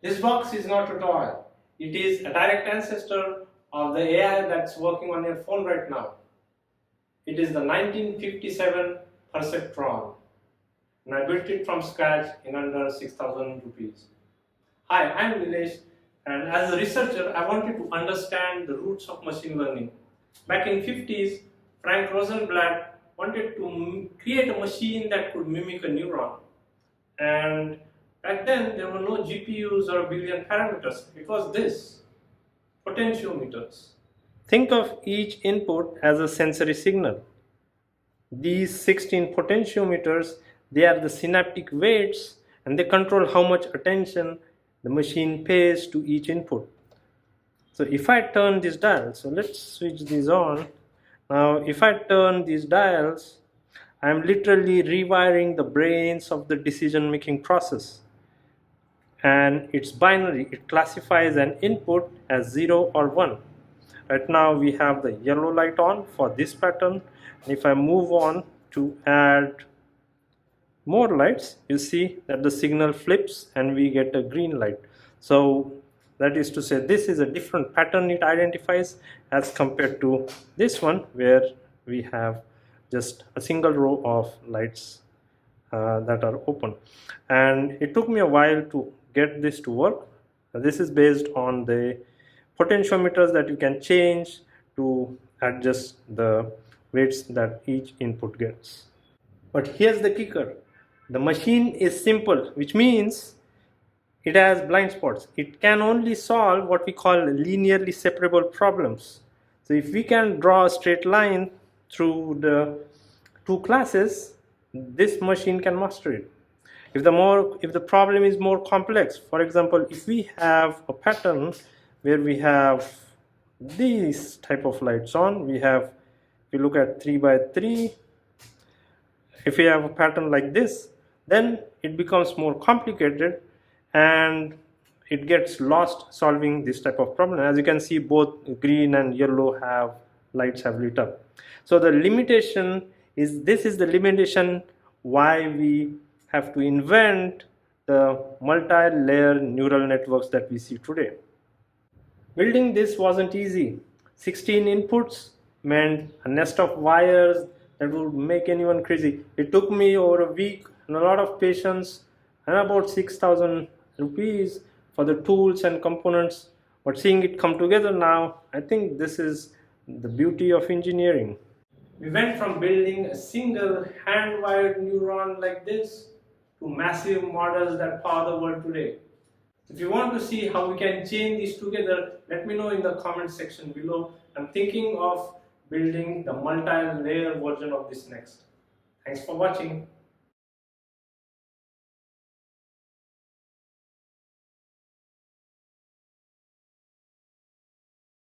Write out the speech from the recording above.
This box is not a toy. It is a direct ancestor of the AI that's working on your phone right now. It is the 1957 Perceptron, and I built it from scratch in under 6,000 rupees. Hi, I'm Nilesh, and as a researcher, I wanted to understand the roots of machine learning. Back in 50s, Frank Rosenblatt wanted to create a machine that could mimic a neuron. And back then, there were no GPUs or a billion parameters. It was this, potentiometers. Think of each input as a sensory signal. These 16 potentiometers, they are the synaptic weights, and they control how much attention the machine pays to each input. So if I turn this dial, so let's switch these on. Now if I turn these dials, I'm literally rewiring the brains of the decision making process. And it's binary. It classifies an input as 0 or 1. Right now we have the yellow light on for this pattern. And if I move on to add more lights, you see that the signal flips and we get a green light. So that is to say, this is a different pattern it identifies as compared to this one, where we have just a single row of lights that are open. And it took me a while to get this to work. This is based on the potentiometers that you can change to adjust the weights that each input gets. But here's the kicker. The machine is simple, which means it has blind spots. It can only solve what we call linearly separable problems. So if we can draw a straight line through the two classes, this machine can master it. If the problem is more complex, for example, if we have a pattern where we have these type of lights on, if you look at 3 by 3, if we have a pattern like this, then it becomes more complicated and it gets lost solving this type of problem. As you can see, both green and yellow lights have lit up. So the limitation is, this is the limitation why we have to invent the multi-layer neural networks that we see today. Building this wasn't easy. 16 inputs meant a nest of wires that would make anyone crazy. It took me over a week and a lot of patience and about 6,000 rupees for the tools and components. But seeing it come together now, I think this is the beauty of engineering. We went from building a single hand-wired neuron like this to massive models that power the world today. If you want to see how we can chain these together, let me know in the comment section below. I'm thinking of building the multi-layer version of this next. Thanks for watching.